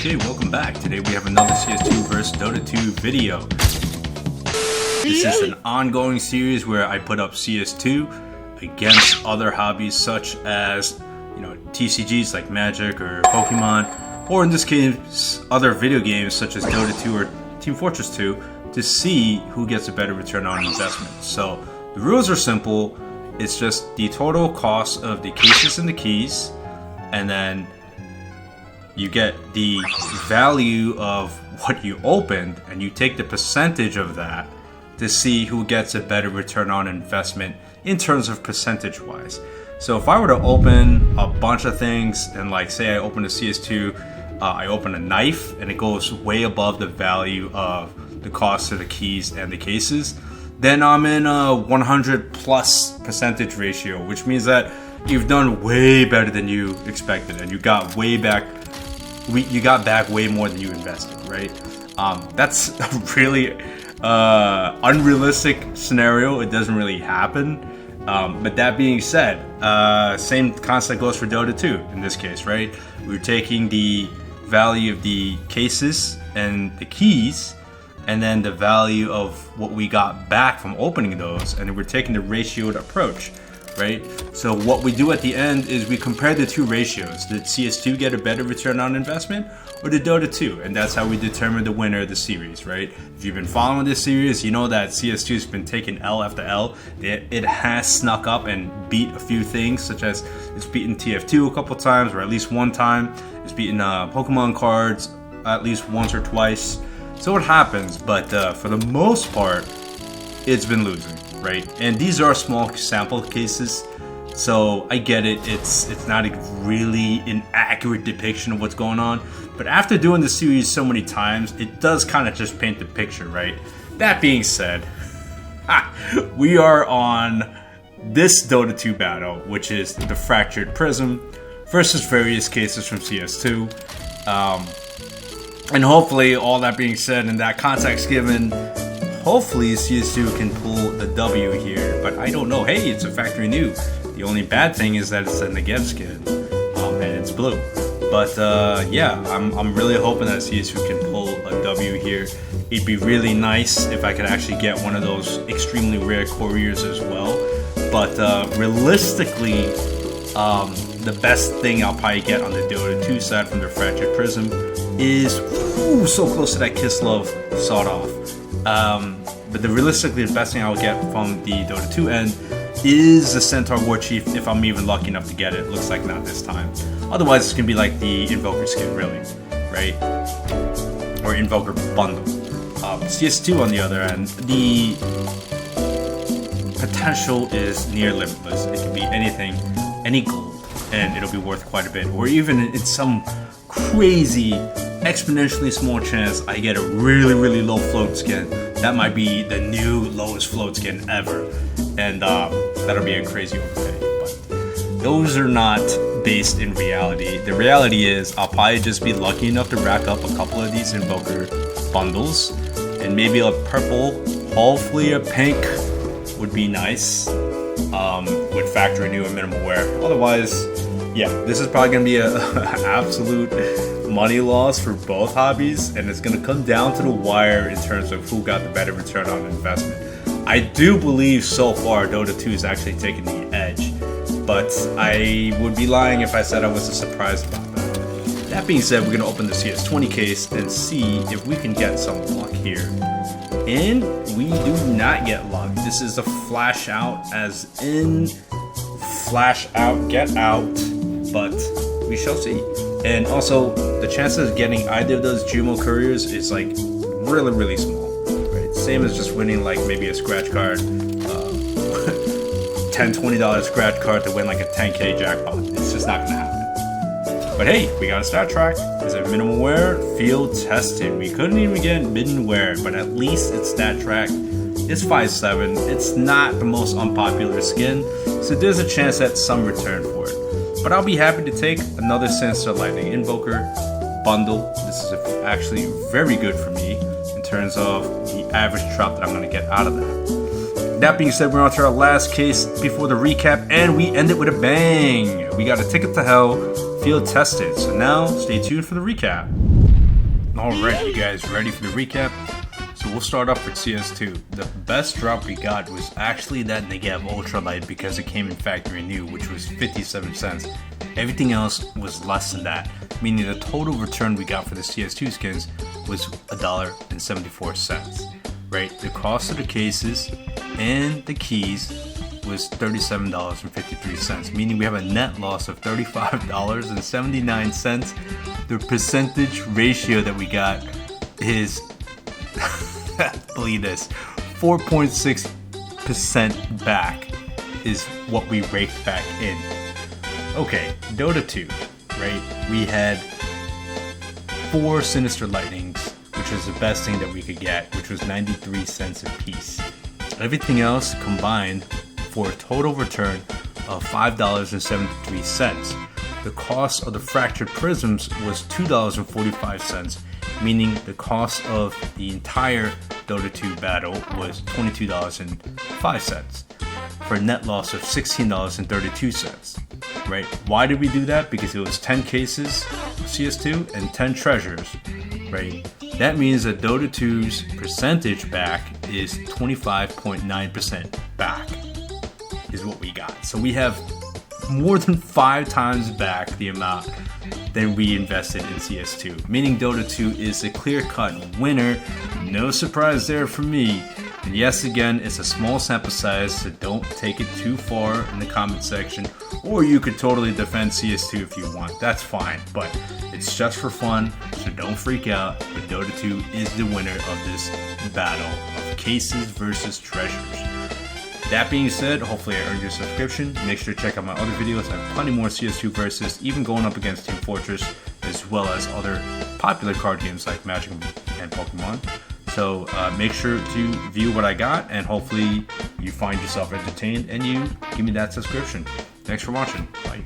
Okay, welcome back. Today we have another CS2 vs Dota 2 video. This is an ongoing series where I put up CS2 against other hobbies such as, TCGs like Magic or Pokemon, or in this case, other video games such as Dota 2 or Team Fortress 2 to see who gets a better return on investment. So the rules are simple. It's just the total cost of the cases and the keys, and then you get the value of what you opened, and you take the percentage of that to see who gets a better return on investment in terms of percentage wise. So if I were to open a bunch of things and say I open a CS2, I open a knife and it goes way above the value of the cost of the keys and the cases, then I'm in a 100 plus percentage ratio, which means that you've done way better than you expected and you got back way more than you invested, right? That's a really unrealistic scenario. It doesn't really happen. But that being said, same concept goes for Dota 2 in this case, right? We're taking the value of the cases and the keys, and then the value of what we got back from opening those, and then we're taking the ratioed approach, right? So what we do at the end is we compare the two ratios. Did CS2 get a better return on investment, or did Dota 2? And that's how we determine the winner of the series, right? If you've been following this series, you know that CS2 has been taking L after L. It has snuck up and beat a few things, such as it's beaten TF2 a couple times, or at least one time. It's beaten Pokemon cards at least once or twice. So it happens, but for the most part, it's been losing, right? And these are small sample cases, so I get it. It's not a really an accurate depiction of what's going on. But after doing the series so many times, it does kind of just paint the picture, right? That being said, we are on this Dota 2 battle, which is the Fractured Prism versus various cases from CS2. And hopefully, all that being said, and that context given, hopefully CS2 can pull the W here, but I don't know. Hey, it's a factory new. The only bad thing is that it's a Negev skin, and it's blue. But yeah, I'm really hoping that CS2 can pull a W here. It'd be really nice if I could actually get one of those extremely rare couriers as well. But realistically, the best thing I'll probably get on the Dota 2 side from the Fractured Prism is so close to that Kiss Love sawed off. But realistically, the best thing I'll get from the Dota 2 end is the Centaur War Chief, if I'm even lucky enough to get it. Looks like not this time. Otherwise, it's gonna be like the Invoker skin, really, right? Or Invoker bundle. CS2 on the other end, the potential is near limitless. It can be anything, any gold, and it'll be worth quite a bit. Or even in some crazy, exponentially small chance I get a really, really low float skin. That might be the new lowest float skin ever, and that'll be a crazy overpay. But those are not based in reality. The reality is I'll probably just be lucky enough to rack up a couple of these Invoker bundles, and maybe a purple, hopefully a pink would be nice, with factory new and minimal wear. Otherwise, yeah, this is probably gonna be an absolute money loss for both hobbies, and it's gonna come down to the wire in terms of who got the better return on investment. I do believe so far Dota 2 is actually taking the edge, but I would be lying if I said I wasn't surprised about that. That being said, we're gonna open the CS20 case and see if we can get some luck here. And we do not get luck. This is a flash out, as in flash out, get out, but we shall see. And also, the chances of getting either of those Jumo couriers is really, really small. Right? Same as just winning maybe a scratch card, $10, $20 scratch card to win a 10K jackpot. It's just not gonna happen. But hey, we got a stat track. Is it minimal wear? Field tested. We couldn't even get mid wear, but at least it's stat track. It's 5.7. It's not the most unpopular skin, so there's a chance at some return for it. But I'll be happy to take another Sinister Lightning Invoker bundle. This is actually very good for me in terms of the average drop that I'm going to get out of that. That being said, we're on to our last case before the recap, and we end it with a bang. We got a ticket to hell, field tested. So now, stay tuned for the recap. Alright, you guys ready for the recap? So we'll start off with CS2. The best drop we got was actually that Negav Ultralight because it came in factory new, which was 57 cents. Everything else was less than that, meaning the total return we got for the CS2 skins was $1.74. Right? The cost of the cases and the keys was $37.53, meaning we have a net loss of $35.79. The percentage ratio that we got is, believe this, 4.6% back is what we raked back in. Okay, Dota 2, right? We had 4 Sinister Lightnings, which was the best thing that we could get, which was 93 cents a piece. Everything else combined for a total return of $5.73. The cost of the Fractured Prisms was $2.45, meaning the cost of the entire Dota 2 battle was $22.05, for a net loss of $16.32. Right? Why did we do that? Because it was 10 cases of CS2 and 10 treasures. Right? That means that Dota 2's percentage back is 25.9% back is what we got. So we have more than 5 times back the amount than we invested in CS2, meaning Dota 2 is a clear-cut winner. No surprise there for me. And yes, again, it's a small sample size, so don't take it too far in the comment section, or you could totally defend CS2 if you want. That's fine, but it's just for fun, so don't freak out. But Dota 2 is the winner of this battle of cases versus treasures. That being said, hopefully I earned your subscription. Make sure to check out my other videos. I have plenty more CS2 versus, even going up against Team Fortress, as well as other popular card games like Magic and Pokemon. So make sure to view what I got, and hopefully you find yourself entertained and you give me that subscription. Thanks for watching. Bye.